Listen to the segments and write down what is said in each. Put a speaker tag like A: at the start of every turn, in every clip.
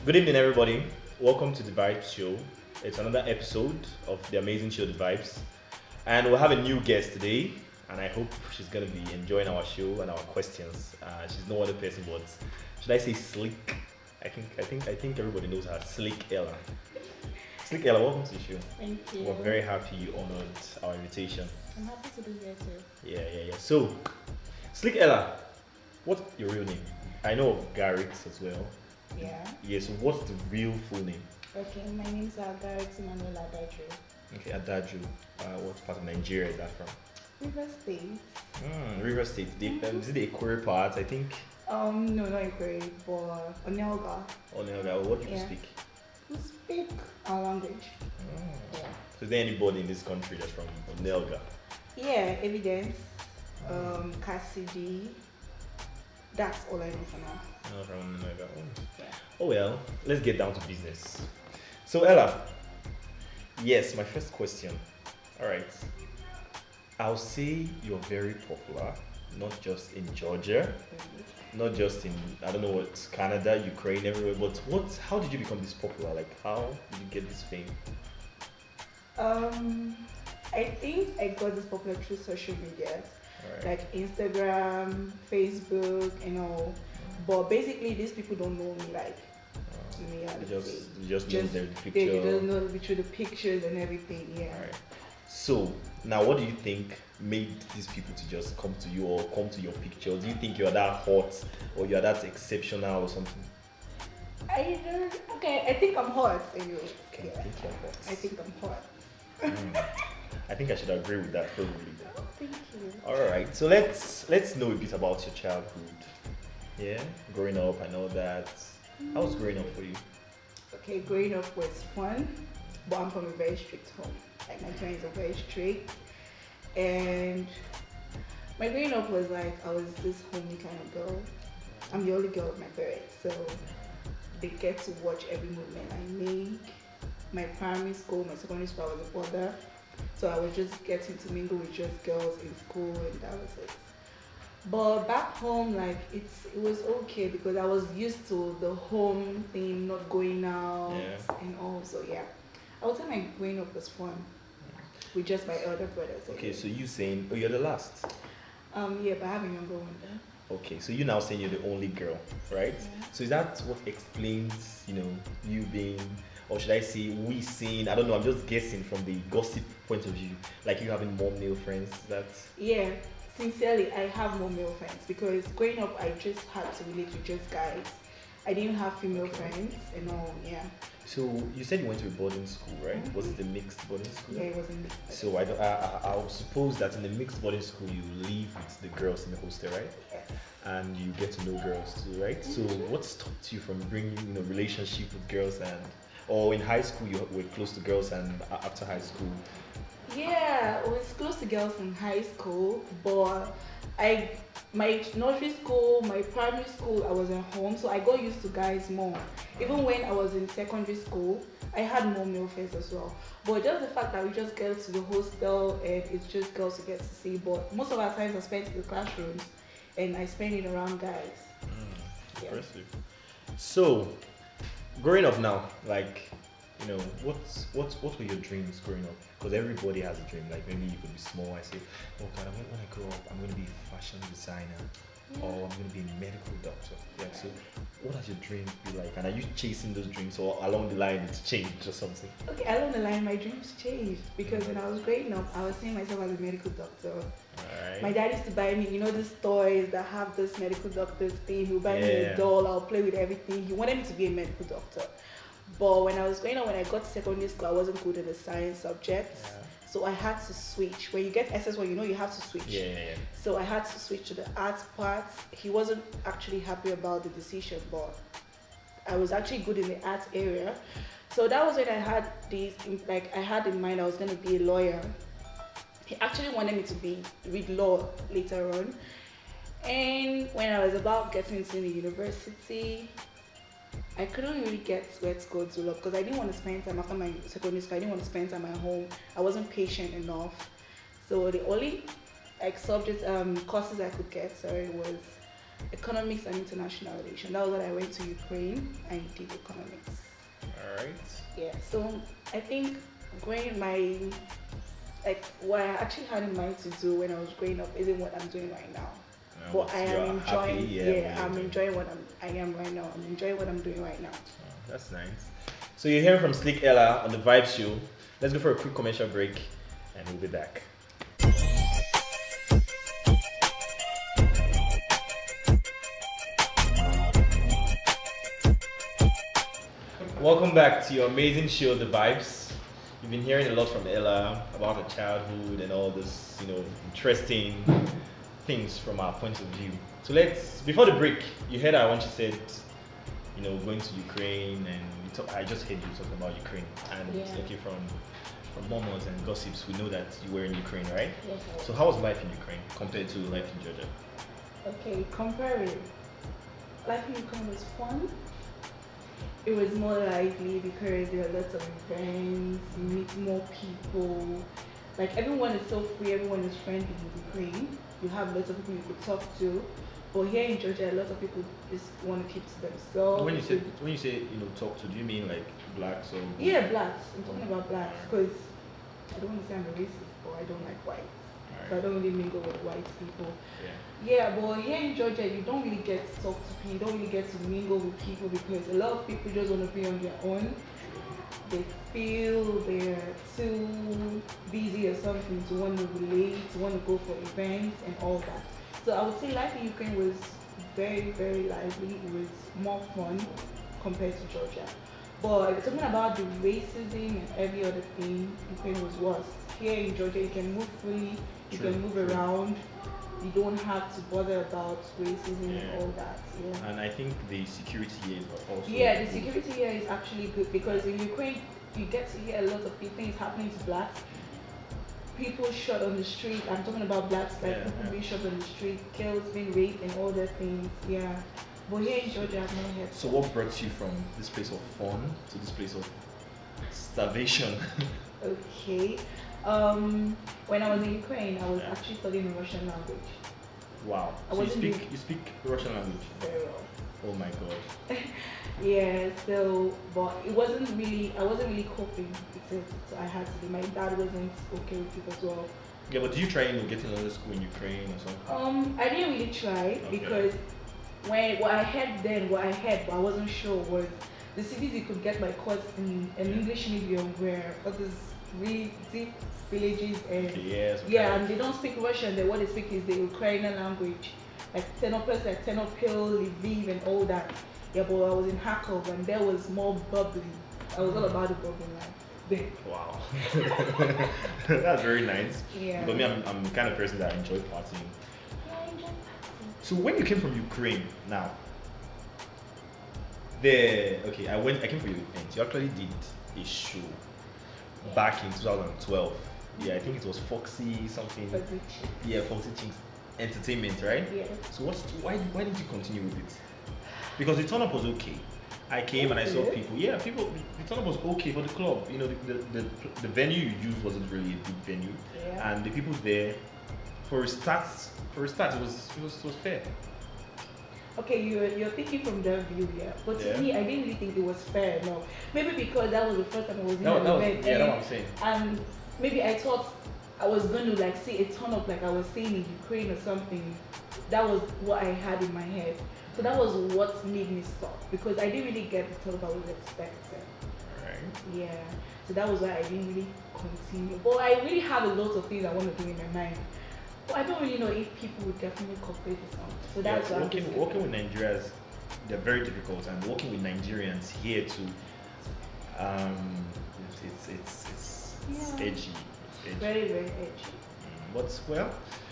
A: Good evening, everybody. Welcome to the Vibes Show. It's another episode of the amazing show, The Vibes. And we'll have a new guest today. And I hope she's going to be enjoying our show and our questions. She's no other person but, should I say, Slick? I think everybody knows her, Slick Ella. Slick Ella, welcome to the show.
B: Thank you.
A: We're very happy you honored our invitation.
B: I'm happy to be here too.
A: Yeah. So, Slick Ella, what's your real name? I know of Garrix as well.
B: Yeah.
A: Yeah, so what's the real full name?
B: Okay, my name's Garrix Emmanuel Adadri.
A: Okay, Adaju. What part of Nigeria is that from?
B: River State.
A: River State. Is it the Ekure part? I think.
B: No, not Ikwe, but Onelga.
A: Oh no, what do you
B: Yeah.
A: speak?
B: We speak our language.
A: Oh.
B: Yeah.
A: So is there anybody in this country that's from Onelga?
B: Yeah, evidence. Cassidy. That's all I know for now.
A: No, from Onelga.
B: Yeah.
A: Oh well, let's get down to business. So Ella, yes, my first question. All right. I'll say you're very popular, not just in Georgia, not just in I don't know what Canada, Ukraine, everywhere. But how did you become this popular? Like how did you get this fame?
B: I think I got this popular through social media,
A: All right.
B: like Instagram, Facebook, and all. But basically, these people don't know me like me.
A: You just know the
B: They
A: picture.
B: don't know me through the pictures and everything. Yeah.
A: All right. So now, what do you think made these people to just come to you or come to your picture? Do you think you're that hot or you're that exceptional or something?
B: I don't. Okay, I think I'm hot. Anyway.
A: Okay,
B: Yeah.
A: I think you're hot.
B: I think I'm hot.
A: I think I should agree with that probably.
B: Oh, thank you.
A: All right. So let's know a bit about your childhood. Yeah, growing up, I know that. How was growing up for you?
B: Okay, growing up was fun, but I'm from a very strict home. Like my parents are very strict, and my growing up was like I was this homely kind of girl. I'm the only girl with my parents, so they get to watch every movement I make. My primary school, my secondary school, I was a border, so I was just getting to mingle with just girls in school, and that was it. But back home, like it was okay because I was used to the home thing, not going out
A: Yeah.
B: and all. So yeah, I would say my growing up was fun with just my elder brothers.
A: Okay, so you saying, oh, you're the last.
B: Yeah, but I have a younger one there.
A: Okay, so you now saying you're the only girl, right?
B: Yeah.
A: So is that what explains, you being, or should I say, we seeing? I don't know. I'm just guessing from the gossip point of view, like you having more male friends. That
B: Yeah, sincerely, I have more male friends because growing up, I just had to relate with just guys. I didn't have female friends and all. Yeah,
A: so you said you went to a boarding school, right? Was it a mixed boarding school?
B: yeah, it wasn't.
A: So I'll suppose that in the mixed boarding school you live with the girls in the hostel, right?
B: Yes.
A: And you get to know girls too, right? So what stopped you from bringing relationship with girls or in high school you were close to girls and after high school?
B: Yeah, I was close to girls in high school, but my nursery school, my primary school, I was at home, so I got used to guys more. Even when I was in secondary school, I had more male friends as well. But just the fact that we just get to the hostel and it's just girls to get to see, but most of our times I spent in the classrooms and I spent it around guys. Yeah.
A: Impressive. So, growing up now, like, what were your dreams growing up? Because everybody has a dream. Like maybe you could be small. I say, oh God, when I grow up, I'm going to be a fashion designer, or I'm going to be a medical doctor. Yeah. So, what has your dreams be like? And are you chasing those dreams, or along the line it's changed or something?
B: Okay, along the line, my dreams changed because when I was growing up, I was seeing myself as a medical doctor.
A: Alright.
B: My dad used to buy me, these toys that have this medical doctor's thing. He would buy me
A: Yeah.
B: a doll, I'll play with everything. He wanted me to be a medical doctor. But when I was growing up, when I got to secondary school, I wasn't good at the science subjects.
A: Yeah.
B: So I had to switch. When you get SS1, you have to switch.
A: Yeah.
B: So I had to switch to the arts part. He wasn't actually happy about the decision, but I was actually good in the arts area. So that was when I had I had in mind I was going to be a lawyer. He actually wanted me to read law later on. And when I was about getting into the university, I couldn't really get where to go to law because I didn't want to spend time after my secondary school. I didn't want to spend time at home. I wasn't patient enough. So the only courses I could get, was economics and international relations. That was what I went to Ukraine and did economics.
A: All right.
B: Yeah, so I think growing my like what I actually had in mind to do when I was growing up isn't what I'm doing right now. But I am enjoying.
A: Happy,
B: I'm enjoying what I am right now. I'm enjoying what I'm doing right now.
A: Oh, that's nice. So you're hearing from Slick Ella on the Vibez Show. Let's go for a quick commercial break, and we'll be back. Welcome back to your amazing show, The Vibez. You've been hearing a lot from Ella about her childhood and all this, interesting things from our point of view. So before the break, you heard her when she said, going to Ukraine, and I just heard you talking about Ukraine. And okay, from murmurs and gossips, we know that you were in Ukraine, right?
B: Yes.
A: So how was life in Ukraine compared to life in Georgia?
B: Okay, comparing. Life in Ukraine was fun. It was more lively because there are lots of events, you meet more people. Like everyone is so free, everyone is friendly in Ukraine. You have lots of people you could talk to. But here in Georgia, a lot of people just want to keep to themselves.
A: When you say talk to, do you mean like blacks or?
B: Yeah, blacks. I'm talking about blacks because I don't want to say I'm a racist, but I don't like white. So I don't really mingle with white people. Yeah, but here in Georgia, you don't really get to talk to people. You don't really get to mingle with people because a lot of people just want to be on their own. They feel they're too busy or something to want to relate, to want to go for events and all that. So I would say life in Ukraine was very, very lively. It was more fun compared to Georgia. But talking about the racism and every other thing, Ukraine was worse. Here in Georgia, you can move freely, you can move around. You don't have to bother about racism and all that. Yeah.
A: And I think the security here is also.
B: Yeah, the security here is actually good because in Ukraine, you get to hear a lot of things happening to blacks. People shot on the street. I'm talking about blacks, like people being shot on the street, girls being raped and all that things. Yeah. But here in Georgia, I've not heard.
A: So what brought you from this place of fun to this place of starvation?
B: Okay. When I was in Ukraine, I was actually studying the Russian language.
A: Wow. So you speak Russian language?
B: Very well.
A: Oh my god.
B: Yeah, so, but I wasn't really coping with it, so I had to. My dad wasn't okay with it as well.
A: Yeah, but do you try getting another school in Ukraine or something?
B: I didn't really try because what I had, but I wasn't sure was the cities you could get my course in an English medium where others really deep villages and and they don't speak Russian. What they speak is the Ukrainian language, like Ternopil, Lviv, and all that. Yeah, but I was in Kharkov and there was more bubbly. I was all about the bubbling life.
A: Wow, that's very nice.
B: Yeah.
A: But me, I'm the kind of person that enjoy partying.
B: Yeah, I enjoy partying. So
A: when you came from Ukraine, now, I came for your event. You actually did a show back in 2012. Yeah, I think it was Foxy something. Foxy Chinks Entertainment, right?
B: Yeah.
A: So why didn't you continue with it? Because the turn up was okay. I came and I saw people. Yeah, the turn up was okay for the club. The venue you used wasn't really a big venue, and the people there, for a start, it was fair.
B: Okay, you're thinking from that view, but to me, I didn't really think it was fair. No, maybe because that was the first time I was in an event.
A: That's what I'm saying.
B: And maybe I thought I was going to see a turn up like I was saying in Ukraine or something. That was what I had in my head. So that was what made me stop because I didn't really get the turn up I was expecting.
A: Right.
B: Yeah. So that was why I didn't really continue. But I really have a lot of things I want to do in my mind. But I don't really know if people would definitely cooperate with something. So that's why
A: working with Nigerians, they're very difficult, and working with Nigerians here too, it's edgy. It's edgy.
B: Very, very edgy.
A: But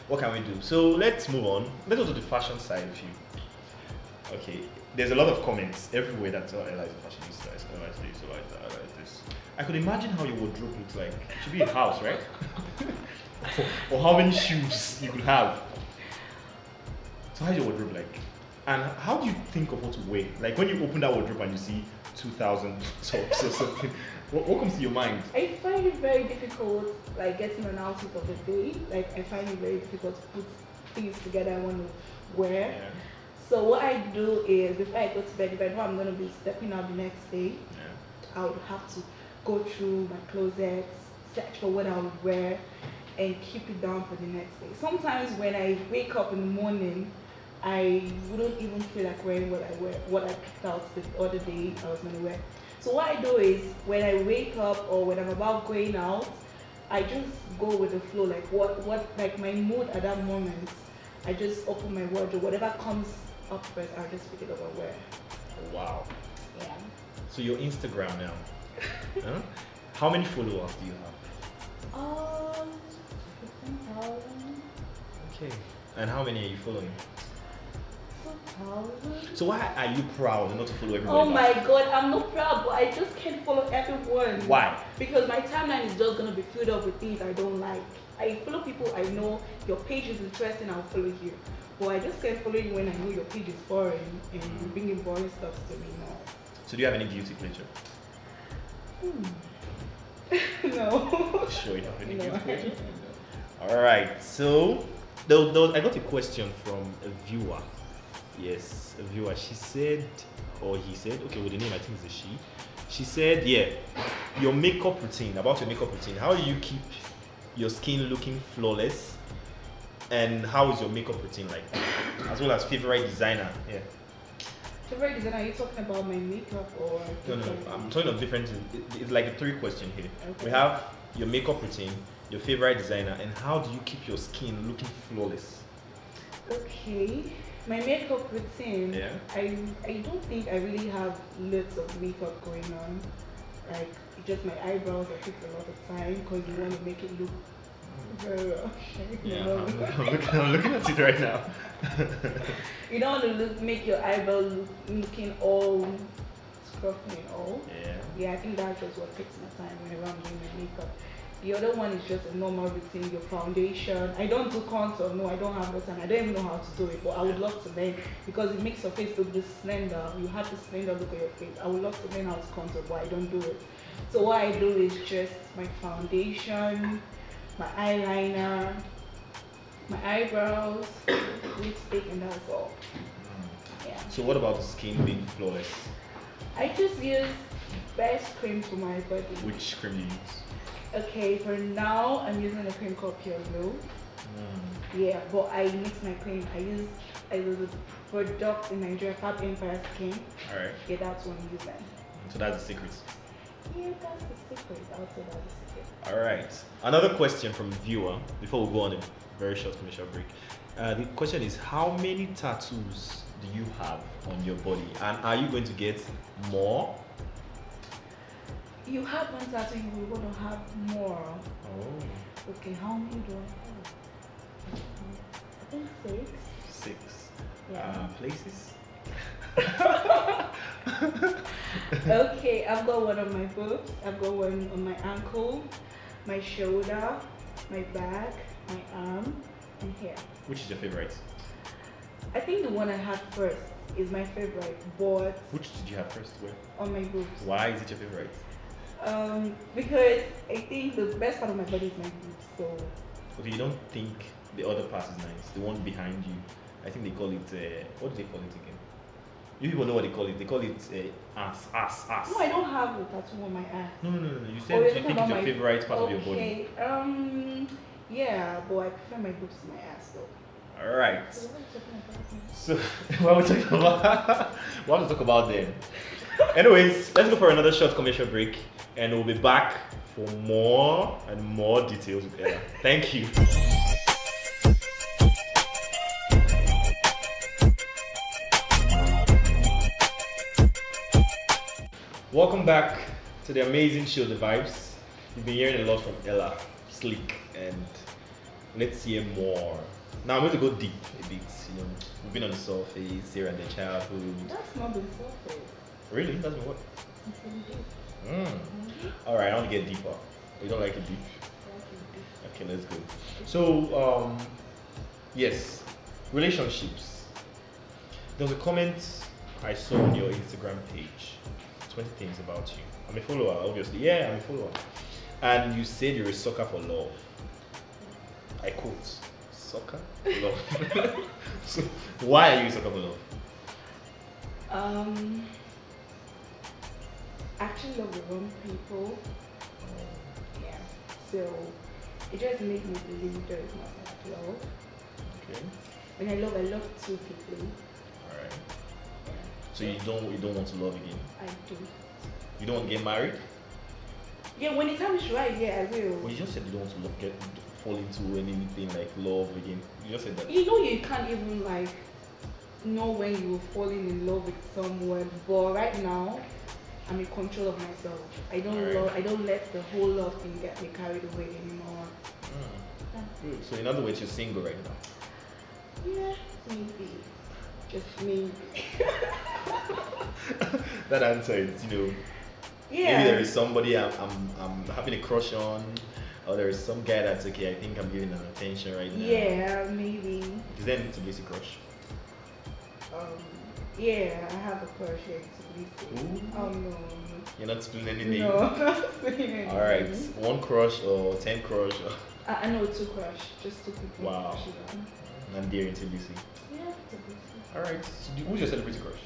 A: what can we do? So let's move on. Let's go to the fashion side of you. Okay, there's a lot of comments everywhere that Ella is a fashionista, Ella is this, Ella is that, Ella is this. I could imagine how your wardrobe looks like. It should be a house, right? or how many shoes you could have. So how's your wardrobe like? And how do you think of what to wear? Like when you open that wardrobe and you see 2,000 tops or something, what comes to your mind?
B: I find it very difficult, like getting an outfit of the day. Like I find it very difficult to put things together I want to wear.
A: Yeah.
B: So what I do is before I go to bed, if I know I'm gonna be stepping out the next day,
A: Yeah.
B: I would have to go through my closets, search for what I would wear, and keep it down for the next day. Sometimes when I wake up in the morning, I wouldn't even feel like wearing what I picked out the other day I was gonna wear. So what I do is when I wake up or when I'm about going out, I just go with the flow, like what like my mood at that moment. I just open my wardrobe, whatever comes up first, I'll just pick it up and wear.
A: Wow.
B: Yeah.
A: So your Instagram now. Huh? How many followers do you have?
B: 15,000.
A: Okay. And how many are you following?
B: 2,000.
A: So why are you proud not to follow everybody?
B: Oh my
A: back?
B: god, I'm not proud, but I just can't follow everyone.
A: Why?
B: Because my timeline is just gonna be filled up with things I don't like. I follow people I know your page is interesting, I'll follow you. But I just can't follow you when I know your page is boring and you're bringing boring stuff to me now.
A: So do you have any guilty pleasure?
B: No.
A: Sure you don't have any
B: No.
A: guilty pleasure? Alright, so I got a question from a viewer. Yes, a viewer. She said, or he said, okay, with the name I think it's a she. She said, yeah, your makeup routine, about your makeup routine. How do you keep your skin looking flawless? And how is your makeup routine like? As well as favorite designer. Yeah.
B: Favorite designer, are you talking about my makeup or?
A: No, I'm talking of different. It's like a 3-question here.
B: Okay.
A: We have your makeup routine, your favorite designer, and how do you keep your skin looking flawless?
B: Okay. My makeup routine,
A: Yeah.
B: I don't think I really have lots of makeup going on. Like just my eyebrows, I take a lot of time because you want to make it look very well.
A: Yeah, I'm looking at it right now.
B: You don't want to make your eyebrows looking all scruffy and all.
A: Yeah.
B: Yeah, I think that's just what takes my time whenever I'm doing my makeup. The other one is just a normal routine, your foundation. I don't do contour, no, I don't have the time. I don't even know how to do it, but I would love to learn because it makes your face look this slender. You have this slender look at your face. I would love to learn how to contour, but I don't do it. So what I do is just my foundation, my eyeliner, my eyebrows, lipstick, and that's all. Yeah.
A: So what about the skin being flawless?
B: I just use best cream for my body.
A: Which cream do you use?
B: Okay, for now I'm using a cream called Pure Glow. Yeah, but I mix my cream. I use a product in Nigeria called Empire Skin.
A: Alright.
B: Yeah, that's what I'm using.
A: So that's the secret.
B: Yeah, that's the secret. I would say that's the secret.
A: Alright. Another question from a viewer before we go on a very short commercial break. The question is, how many tattoos do you have on your body? And are you going to get more?
B: You have one tattoo, you want to have more.
A: Oh.
B: Okay, how many do I have? I think 6.
A: 6.
B: Yeah.
A: Places?
B: Okay, I've got one on my boobs, I've got one on my ankle, my shoulder, my back, my arm, and here.
A: Which is your favorite?
B: I think the one I had first is my favorite, but
A: Which did you have first? Where?
B: on my boobs.
A: Why is it your favorite?
B: Because I think the best part of my body is my boobs, so
A: Okay, you don't think the other part is nice? The one behind you. I think they call it, what do they call it again? You people know what they call it. They call it ass.
B: no, I don't have a tattoo on my ass.
A: No. You
B: Oh,
A: said
B: you're
A: you
B: talking
A: think
B: about
A: it's your
B: my-
A: favorite part of your body.
B: Okay, yeah, but I prefer my boobs to my ass though.
A: Alright.
B: So what are you talking about now?
A: So, what are we talking about? We want to talk about them. Anyways, let's go for another short commercial break and we'll be back for more and more details with Ella. Thank you. Welcome back to the amazing show, The Vibes. You've been hearing a lot from Ella, Slick, and let's hear more. Now I'm going to go deep a bit. You know, we've been on the surface here and the childhood.
B: That's not the surface.
A: Really? That's what?
B: It's really deep.
A: All right, I want to get deeper. You don't like it deep?
B: That's
A: Okay, let's go. So, yes, relationships. There was a comment I saw on your Instagram page. 20 things about you. I'm a follower, obviously. Yeah, I'm a follower. And you said you're a sucker for love. I quote, sucker for love. So, why are you a sucker for love?
B: Um, actually love the wrong people. Yeah. So it just made me believe there is not much love.
A: Okay.
B: When I love two people.
A: All right.
B: Yeah.
A: So you don't want to love again.
B: I do.
A: You don't want to get married.
B: Yeah, when the time is right, yeah, I will.
A: Well, you just said you don't want to fall into anything like love again. You just said that.
B: You know you can't even like know when you're falling in love with someone, but right now I'm in control of myself. I don't
A: Alright.
B: I don't let the whole love thing get me carried away anymore.
A: Good. So in other words, you're single right now.
B: Yeah, maybe. Just maybe.
A: That answer is,
B: Yeah.
A: maybe there is somebody I'm having a crush on, or there is some guy that's okay. I think I'm giving them attention right now.
B: Yeah, maybe.
A: Is there any basic crush?
B: Yeah, I have a crush here to
A: Ooh.
B: Oh no.
A: You're not spilling any name.
B: No, I'm not saying anything.
A: All right, one crush or 10 crush.
B: I know two crush, just two people.
A: Wow. And dear intimacy.
B: Yeah, Tbilisi.
A: All right. So who's your celebrity crush?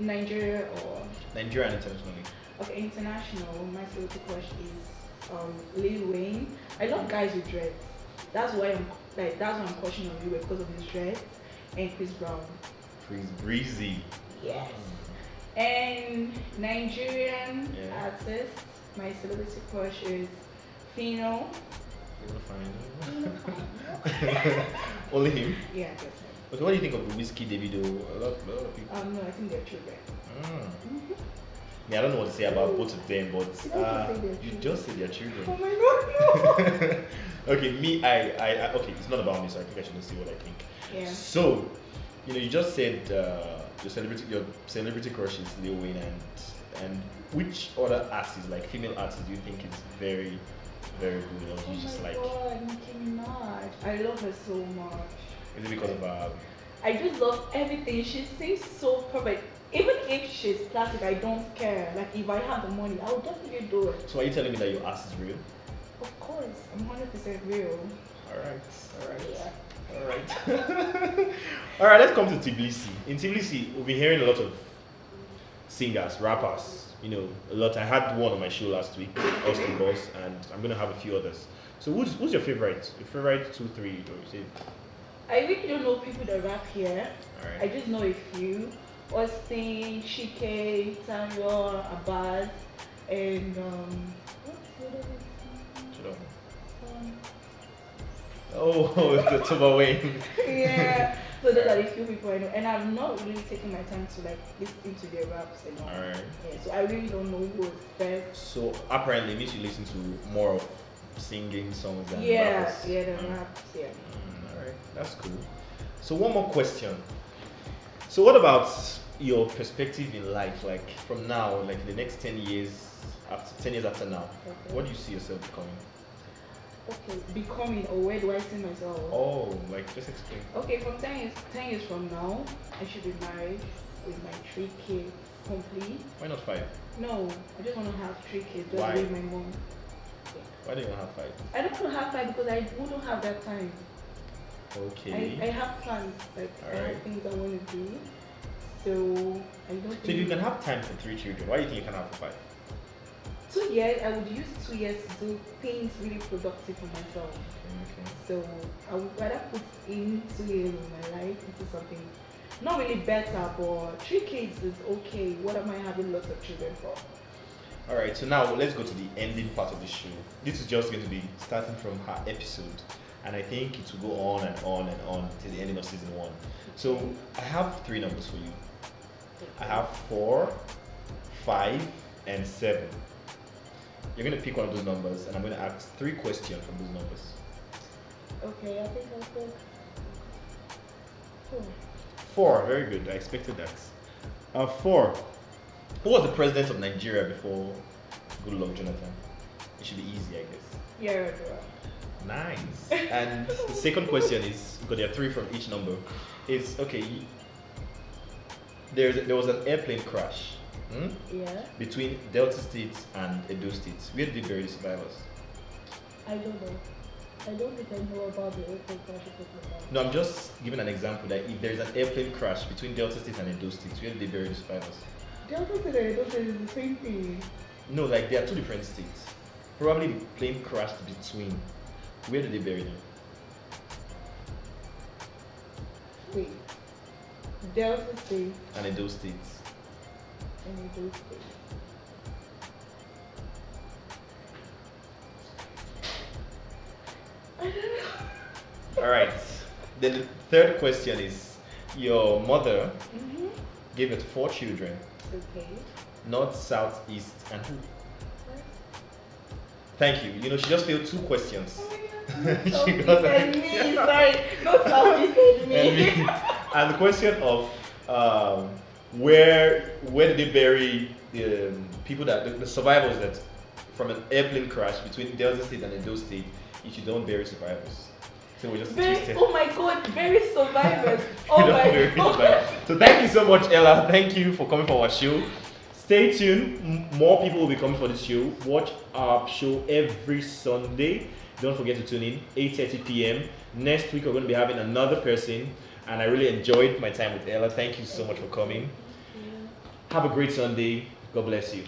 B: Nigeria or
A: Nigeria and internationally.
B: okay, international. My celebrity crush is Lil Wayne. I love guys with dreads. That's why I'm crushing on you because of his dreads and Chris Brown.
A: Chris Breezy.
B: Yes. And Nigerian
A: Yeah.
B: artist, my celebrity crush is Fino.
A: You're fine. Only him.
B: Yeah, that's him.
A: But what do you think of the Whiskey Davido? A lot of people.
B: No, I think they're children.
A: Yeah, I don't know what to say about both of them, but
B: You
A: you
B: don't say they're
A: just said they're children.
B: Oh my god, no!
A: Okay, me, I okay, it's not about me, so I think I should say what I think.
B: Yeah.
A: So, you just said your celebrity crush is Lil Wayne, and which other artist, like female artist, do you think is very, very good, or
B: Oh
A: you just
B: my
A: like?
B: god, Nicki Minaj. I love her so much.
A: Is it because of
B: I just love everything. She sings so perfect. Even if she's plastic, I don't care. Like if I have the money, I will definitely do it.
A: So are you telling me that your ass is real?
B: Of course, I'm 100% real.
A: All right.
B: Yeah.
A: All right. All right, let's come to Tbilisi. In Tbilisi, we've been hearing a lot of singers, rappers, a lot. I had one on my show last week, Austin Boss, and I'm going to have a few others. So who's your favorite? Your favorite 2, 3, or you say?
B: I really don't know people that rap here.
A: All right.
B: I just know a few. Austin, Chike, Tanyo, Abad, and what's the other
A: Shut up.
B: one?
A: Oh, the Tuba Wayne.
B: Yeah. So those are the few people I know, and I've not really taken my time to like listen to their raps and all.
A: All right.
B: Yeah, so I really don't know who is best.
A: So apparently, it means you listen to more of singing songs than
B: Yeah,
A: rappers.
B: yeah, the raps, yeah.
A: All right, that's cool. So one more question. So what about your perspective in life, like from now, like in the next 10 years, after 10 years after now,
B: Okay.
A: what do you see yourself becoming?
B: Okay, becoming or where do I see myself?
A: Oh, like just explain.
B: Okay, from 10 years from now, I should be married with my 3 kids complete.
A: Why not 5?
B: No, I just want to have 3 kids just
A: Why?
B: with my mom.
A: Why do you want to have 5?
B: I don't want to have 5 because I wouldn't have that time.
A: Okay.
B: I have plans, like I
A: Alright.
B: have things I want to do. So I don't
A: So if
B: think
A: you can have time for 3 children, why do you think you can have for 5?
B: 2 years, I would use 2 years to do things really productive for myself.
A: Okay.
B: So I would rather put in 2 years of my life into something not really better, but 3 kids is okay. What am I having lots of children for?
A: All right. So now let's go to the ending part of the show. This is just going to be starting from her episode, and I think it will go on and on and on till the ending of season 1. So I have 3 numbers for you. I have 4, 5, and 7. You're going to pick one of those numbers, and I'm going to ask 3 questions from those numbers.
B: Okay, I think I'll pick 4.
A: 4, very good. I expected that. 4. Who was the president of Nigeria before Goodluck Jonathan? It should be easy, I guess.
B: Yeah,
A: Nice. And the second question is, because there are 3 from each number, is okay. There was an airplane crash
B: yeah.
A: between Delta State and Edo State. Where did they bury the survivors?
B: I don't know. I don't think I know about the airplane crash you're talking about.
A: No, I'm just giving an example that if there's an airplane crash between Delta State and Edo State, where do they bury the survivors?
B: Delta State and Edo State is the same thing.
A: No, like they are two different states. Probably the plane crashed between. Where do they bury them?
B: Wait. Delta State
A: And Edo States.
B: and Edo State. I don't know.
A: All right. Then the third question is: your mother
B: Mm-hmm.
A: gave it 4 children,
B: Okay.
A: north, south, east, and who?
B: What?
A: Thank you. You know, she just failed 2 questions.
B: Oh my God.
A: She
B: Southeast
A: got that.
B: and me, sorry. Not Southeast and me.
A: And the question of where did they bury the people that the survivors that from an airplane crash between Delta State and Edo State? If you don't bury survivors, so we just twisted.
B: Oh my God, very survivors.
A: You
B: Oh
A: don't
B: my
A: bury
B: God.
A: survivors. So thank you so much, Ella. Thank you for coming for our show. Stay tuned. More people will be coming for this show. Watch our show every Sunday. Don't forget to tune in 8:30 p.m. Next week we're going to be having another person, and I really enjoyed my time with Ella. Thank you so much for coming. Have a great Sunday. God bless you.